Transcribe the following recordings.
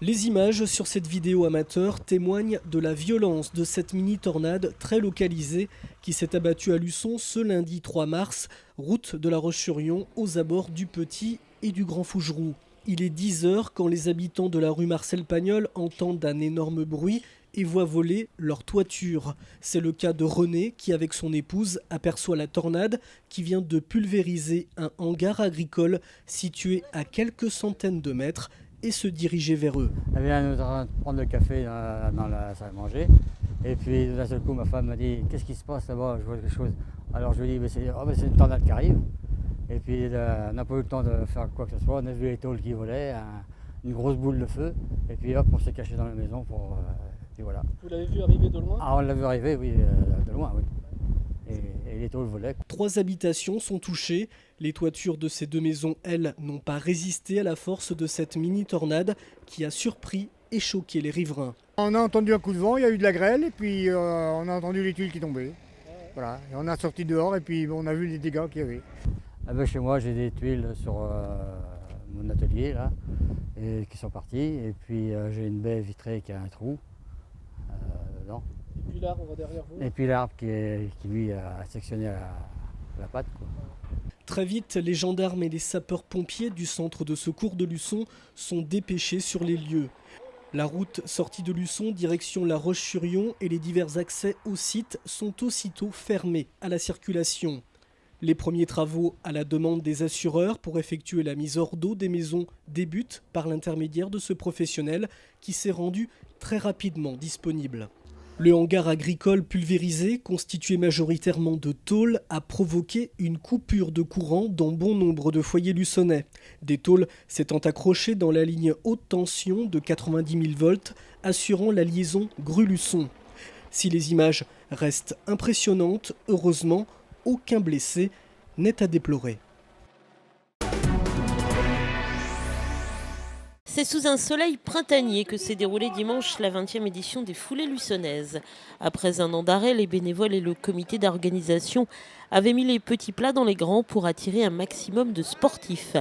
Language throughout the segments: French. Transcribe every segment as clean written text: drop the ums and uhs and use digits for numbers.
Les images sur cette vidéo amateur témoignent de la violence de cette mini-tornade très localisée qui s'est abattue à Luçon ce lundi 3 mars, route de La Roche-sur-Yon, aux abords du Petit et du Grand Fougeroux. Il est 10 h quand les habitants de la rue Marcel Pagnol entendent un énorme bruit et voient voler leur toiture. C'est le cas de René qui, avec son épouse, aperçoit la tornade qui vient de pulvériser un hangar agricole situé à quelques centaines de mètres et se diriger vers eux. Elle vient nous prendre le café dans la salle à manger. Et puis d'un seul coup, ma femme m'a dit « Qu'est-ce qui se passe là-bas? Je vois quelque chose. » Alors je lui ai dit « C'est une tornade qui arrive. » Et puis on n'a pas eu le temps de faire quoi que ce soit. On a vu les tôles qui volaient, une grosse boule de feu. Et puis hop, on s'est caché dans la maison puis voilà. Vous l'avez vu arriver de loin? Ah, on l'a vu arriver, oui, de loin, oui. Et les tôles volaient. 3 habitations sont touchées. Les toitures de ces 2 maisons, elles, n'ont pas résisté à la force de cette mini-tornade qui a surpris et choqué les riverains. On a entendu un coup de vent, il y a eu de la grêle et puis on a entendu les tuiles qui tombaient. Voilà. Et on a sorti dehors et puis on a vu les dégâts qu'il y avait. Ah ben, chez moi, j'ai des tuiles sur mon atelier là, qui sont parties. Et puis j'ai une baie vitrée qui a un trou dedans. Et puis l'arbre derrière vous? Et puis l'arbre qui lui a sectionné la patte, quoi. Très vite, les gendarmes et les sapeurs-pompiers du centre de secours de Luçon sont dépêchés sur les lieux. La route sortie de Luçon, direction La Roche-sur-Yon et les divers accès au site sont aussitôt fermés à la circulation. Les premiers travaux à la demande des assureurs pour effectuer la mise hors d'eau des maisons débutent par l'intermédiaire de ce professionnel qui s'est rendu très rapidement disponible. Le hangar agricole pulvérisé, constitué majoritairement de tôles, a provoqué une coupure de courant dans bon nombre de foyers luçonnais. Des tôles s'étant accrochées dans la ligne haute tension de 90 000 volts, assurant la liaison Gru-Luçon. Si les images restent impressionnantes, heureusement, aucun blessé n'est à déplorer. C'est sous un soleil printanier que s'est déroulée dimanche la 20e édition des Foulées luçonnaises. Après un an d'arrêt, les bénévoles et le comité d'organisation avaient mis les petits plats dans les grands pour attirer un maximum de sportifs.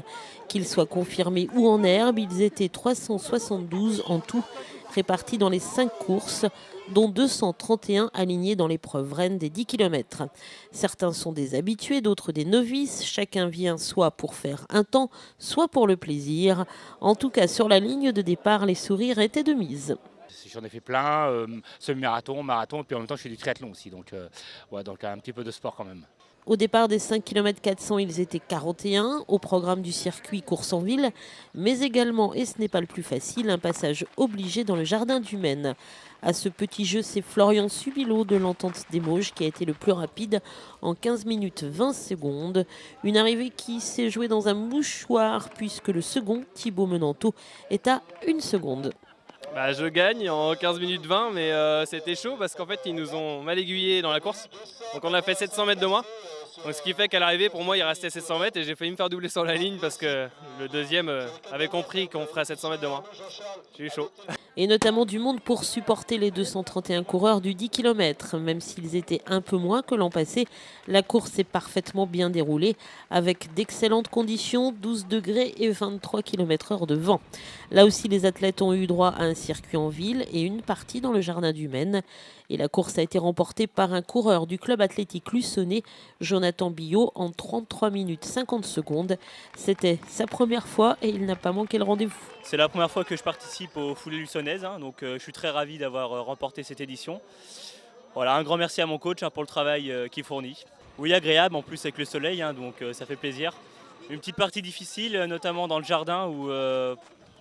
Qu'ils soient confirmés ou en herbe, ils étaient 372 en tout, répartis dans les 5 courses, dont 231 alignés dans l'épreuve reine des 10 km. Certains sont des habitués, d'autres des novices. Chacun vient soit pour faire un temps, soit pour le plaisir. En tout cas, sur la ligne de départ, les sourires étaient de mise. J'en ai fait plein, semi-marathon, marathon, et puis en même temps je fais du triathlon aussi, donc un petit peu de sport quand même. Au départ des 5 km 400, ils étaient 41 au programme du circuit course en ville, mais également, et ce n'est pas le plus facile, un passage obligé dans le jardin du Maine. À ce petit jeu, c'est Florian Subilo de l'Entente des Mauges qui a été le plus rapide en 15 minutes 20 secondes. Une arrivée qui s'est jouée dans un mouchoir puisque le second, Thibaut Menanteau, est à 1 seconde. Je gagne en 15 minutes 20, mais c'était chaud parce qu'en fait ils nous ont mal aiguillés dans la course. Donc on a fait 700 mètres de moins. Donc ce qui fait qu'à l'arrivée, pour moi, il restait 700 mètres et j'ai failli me faire doubler sur la ligne parce que le deuxième avait compris qu'on ferait 700 mètres de moins. J'ai eu chaud. Et notamment du monde pour supporter les 231 coureurs du 10 km. Même s'ils étaient un peu moins que l'an passé, la course s'est parfaitement bien déroulée avec d'excellentes conditions, 12 degrés et 23 km/h de vent. Là aussi, les athlètes ont eu droit à un circuit en ville et une partie dans le jardin du Maine. Et la course a été remportée par un coureur du club athlétique luçonnais, Jonathan Billot, en 33 minutes 50 secondes. C'était sa première fois et il n'a pas manqué le rendez-vous. C'est la première fois que je participe aux Foulées luçonnaises, donc je suis très ravi d'avoir remporté cette édition. Voilà, un grand merci à mon coach pour le travail qu'il fournit. Oui, agréable en plus avec le soleil, donc ça fait plaisir. Une petite partie difficile, notamment dans le jardin où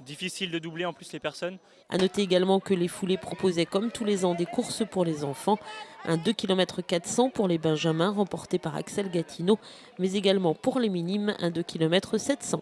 difficile de doubler en plus les personnes. A noter également que les Foulées proposaient comme tous les ans des courses pour les enfants. Un 2 km 400 pour les benjamins remporté par Axel Gatineau, mais également pour les minimes un 2 km 700.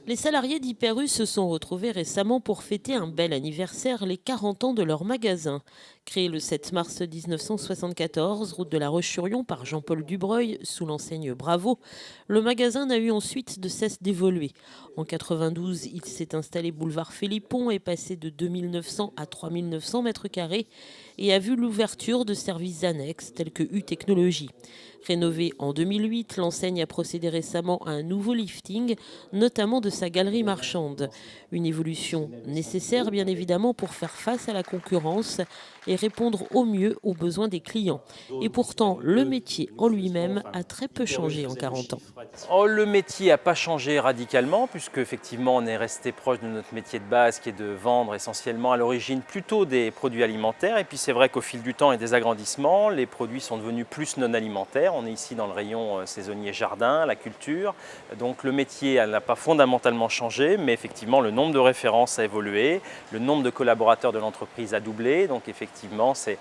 Les salariés d'Hyper U se sont retrouvés récemment pour fêter un bel anniversaire, les 40 ans de leur magasin. Créé le 7 mars 1974, route de la Roche-sur-Yon par Jean-Paul Dubreuil, sous l'enseigne Bravo, le magasin n'a eu ensuite de cesse d'évoluer. En 92, il s'est installé boulevard Philippon, est passé de 2900 à 3900 mètres carrés et a vu l'ouverture de services annexes tels que U-Technologie. Rénovée en 2008, l'enseigne a procédé récemment à un nouveau lifting, notamment de sa galerie marchande. Une évolution nécessaire, bien évidemment, pour faire face à la concurrence et répondre au mieux aux besoins des clients. Et pourtant, le métier en lui-même a très peu changé en 40 ans. Oh, le métier n'a pas changé radicalement, puisque effectivement on est resté proche de notre métier de base qui est de vendre essentiellement à l'origine plutôt des produits alimentaires. Et puis c'est vrai qu'au fil du temps et des agrandissements, les produits sont devenus plus non alimentaires. On est ici dans le rayon saisonnier jardin, la culture. Donc le métier n'a pas fondamentalement changé, mais effectivement le nombre de références a évolué, le nombre de collaborateurs de l'entreprise a doublé. Donc effectivement c'est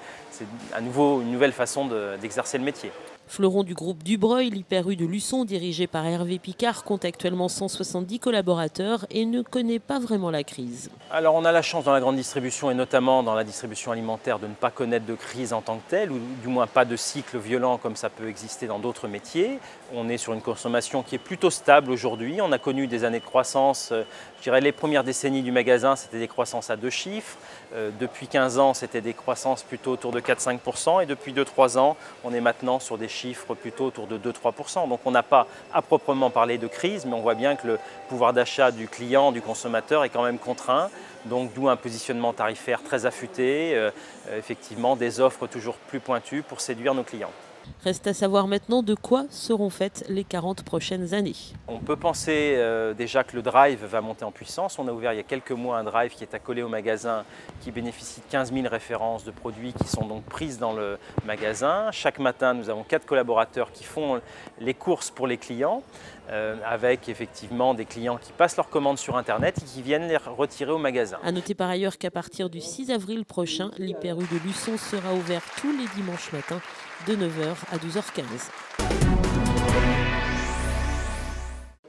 à nouveau une nouvelle façon d'exercer le métier. Fleuron du groupe Dubreuil, l'Hyper U de Luçon, dirigé par Hervé Picard, compte actuellement 170 collaborateurs et ne connaît pas vraiment la crise. Alors on a la chance dans la grande distribution et notamment dans la distribution alimentaire de ne pas connaître de crise en tant que telle, ou du moins pas de cycle violent comme ça peut exister dans d'autres métiers. On est sur une consommation qui est plutôt stable aujourd'hui. On a connu des années de croissance, je dirais les premières décennies du magasin c'était des croissances à 2 chiffres. Depuis 15 ans c'était des croissances plutôt autour de 4-5% et depuis 2-3 ans on est maintenant sur des chiffres plutôt autour de 2-3%. Donc on n'a pas à proprement parler de crise, mais on voit bien que le pouvoir d'achat du client, du consommateur est quand même contraint. Donc d'où un positionnement tarifaire très affûté, effectivement des offres toujours plus pointues pour séduire nos clients. Reste à savoir maintenant de quoi seront faites les 40 prochaines années. On peut penser déjà que le drive va monter en puissance. On a ouvert il y a quelques mois un drive qui est accolé au magasin, qui bénéficie de 15 000 références de produits qui sont donc prises dans le magasin. Chaque matin, nous avons 4 collaborateurs qui font les courses pour les clients, avec effectivement des clients qui passent leurs commandes sur Internet et qui viennent les retirer au magasin. A noter par ailleurs qu'à partir du 6 avril prochain, l'Hyper U de Luçon sera ouvert tous les dimanches matins de 9h à 12h15.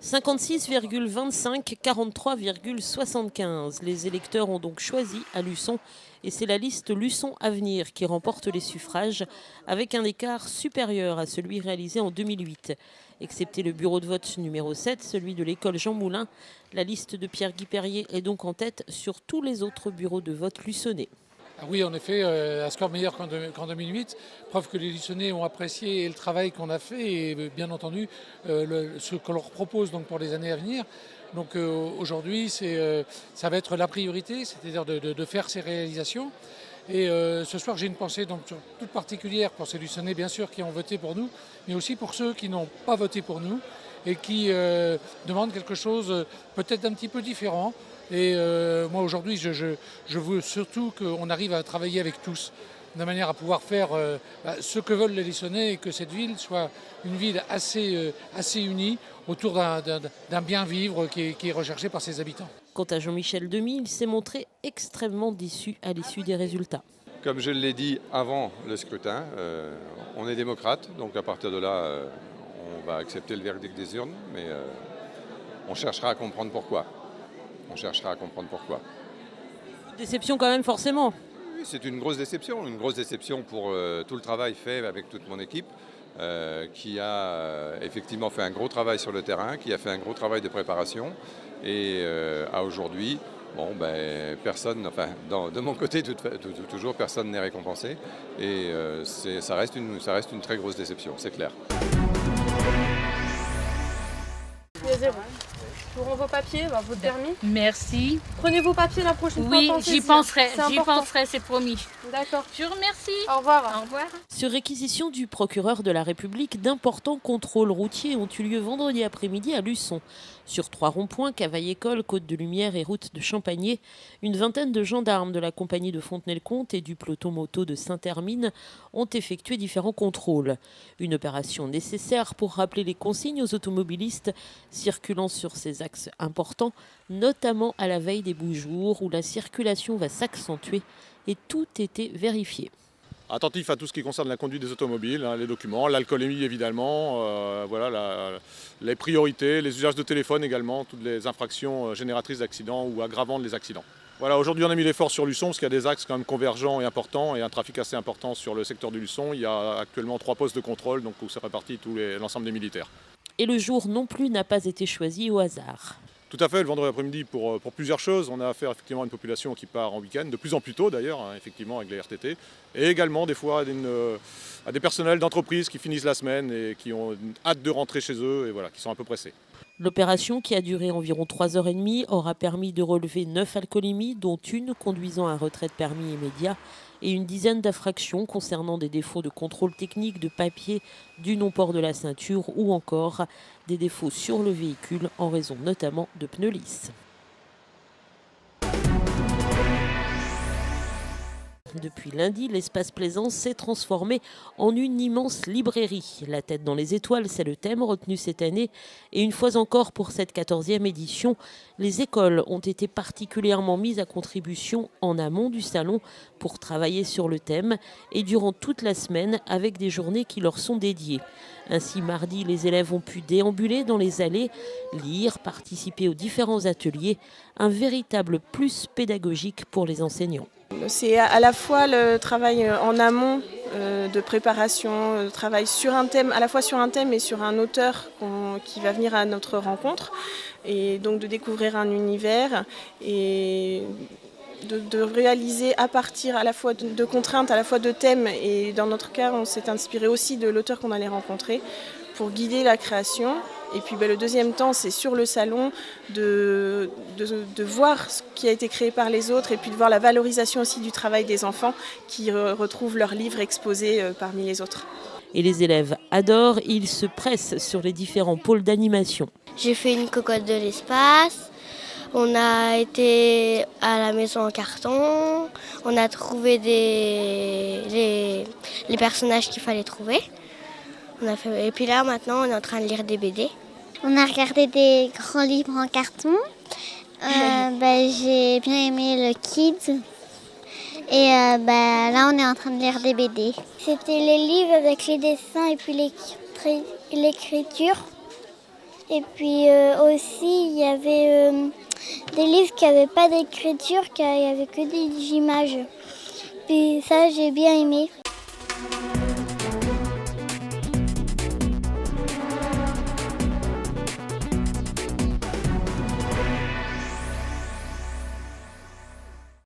56,25, 43,75. Les électeurs ont donc choisi à Luçon et c'est la liste Luçon Avenir qui remporte les suffrages avec un écart supérieur à celui réalisé en 2008. Excepté le bureau de vote numéro 7, celui de l'école Jean Moulin, la liste de Pierre-Guy Perrier est donc en tête sur tous les autres bureaux de vote luçonnais. Oui, en effet, un score meilleur qu'en 2008, preuve que les Luçonnais ont apprécié le travail qu'on a fait et bien entendu ce qu'on leur propose donc, pour les années à venir. Donc aujourd'hui, ça va être la priorité, c'est-à-dire de faire ces réalisations. Et ce soir, j'ai une pensée donc, toute particulière pour ces Luçonnais, bien sûr, qui ont voté pour nous, mais aussi pour ceux qui n'ont pas voté pour nous et qui demandent quelque chose peut-être d'un petit peu différent. Et moi aujourd'hui, je veux surtout qu'on arrive à travailler avec tous, de manière à pouvoir faire ce que veulent les Luçonnais et que cette ville soit une ville assez unie autour d'un bien vivre qui est recherché par ses habitants. Quant à Jean-Michel Demy, il s'est montré extrêmement déçu à l'issue des résultats. Comme je l'ai dit avant le scrutin, on est démocrate, donc à partir de là, on va accepter le verdict des urnes, mais on cherchera à comprendre pourquoi. Déception quand même forcément. Oui, c'est une grosse déception pour tout le travail fait avec toute mon équipe, qui a effectivement fait un gros travail sur le terrain, qui a fait un gros travail de préparation, et à aujourd'hui, bon, personne, enfin de mon côté toujours personne n'est récompensé, et ça reste une très grosse déception, c'est clair. Je vous rends vos papiers, votre permis. Merci. Prenez vos papiers la prochaine fois. Oui, j'y penserai, c'est promis. D'accord. Je vous remercie. Au revoir. Au revoir. Sur réquisition du procureur de la République, d'importants contrôles routiers ont eu lieu vendredi après-midi à Luçon. Sur 3 ronds-points, Cavaillé-École, Côte-de-Lumière et route de Champagné, une vingtaine de gendarmes de la compagnie de Fontenay-le-Comte et du peloton moto de Saint-Hermine ont effectué différents contrôles. Une opération nécessaire pour rappeler les consignes aux automobilistes circulant sur ces axes importants, notamment à la veille des beaux jours où la circulation va s'accentuer et tout était vérifié. attentif à tout ce qui concerne la conduite des automobiles, les documents, l'alcoolémie évidemment, les priorités, les usages de téléphone également, toutes les infractions génératrices d'accidents ou aggravantes des accidents. Voilà, aujourd'hui on a mis l'effort sur Luçon parce qu'il y a des axes quand même convergents et importants et un trafic assez important sur le secteur du Luçon. Il y a actuellement 3 postes de contrôle donc où c'est réparti l'ensemble des militaires. Et le jour non plus n'a pas été choisi au hasard. Tout à fait, le vendredi après-midi pour plusieurs choses. On a affaire effectivement à une population qui part en week-end, de plus en plus tôt d'ailleurs, effectivement avec les RTT. Et également des fois à des personnels d'entreprise qui finissent la semaine et qui ont hâte de rentrer chez eux et voilà, qui sont un peu pressés. L'opération, qui a duré environ 3h30, aura permis de relever 9 alcoolémies, dont une conduisant à un retrait de permis immédiat, et une dizaine d'infractions concernant des défauts de contrôle technique, de papier, du non-port de la ceinture ou encore des défauts sur le véhicule en raison notamment de pneus lisses. Depuis lundi, l'espace Plaisance s'est transformé en une immense librairie. La tête dans les étoiles, c'est le thème retenu cette année. Et une fois encore, pour cette 14e édition, les écoles ont été particulièrement mises à contribution en amont du salon pour travailler sur le thème et durant toute la semaine avec des journées qui leur sont dédiées. Ainsi, mardi, les élèves ont pu déambuler dans les allées, lire, participer aux différents ateliers, un véritable plus pédagogique pour les enseignants. C'est à la fois le travail en amont de préparation, le travail sur un thème, à la fois sur un thème et sur un auteur qui va venir à notre rencontre, et donc de découvrir un univers et de réaliser à partir à la fois de contraintes, à la fois de thèmes, et dans notre cas on s'est inspiré aussi de l'auteur qu'on allait rencontrer pour guider la création. Et puis le deuxième temps, c'est sur le salon de voir ce qui a été créé par les autres et puis de voir la valorisation aussi du travail des enfants qui retrouvent leurs livres exposés parmi les autres. Et les élèves adorent, ils se pressent sur les différents pôles d'animation. J'ai fait une cocotte de l'espace, on a été à la maison en carton, on a trouvé les personnages qu'il fallait trouver. Et puis là, maintenant, on est en train de lire des BD. On a regardé des grands livres en carton. J'ai bien aimé le Kids. Et là, on est en train de lire des BD. C'était les livres avec les dessins et puis l'écriture. Et puis aussi, il y avait des livres qui n'avaient pas d'écriture, qui n'avaient que des images. Puis ça, j'ai bien aimé.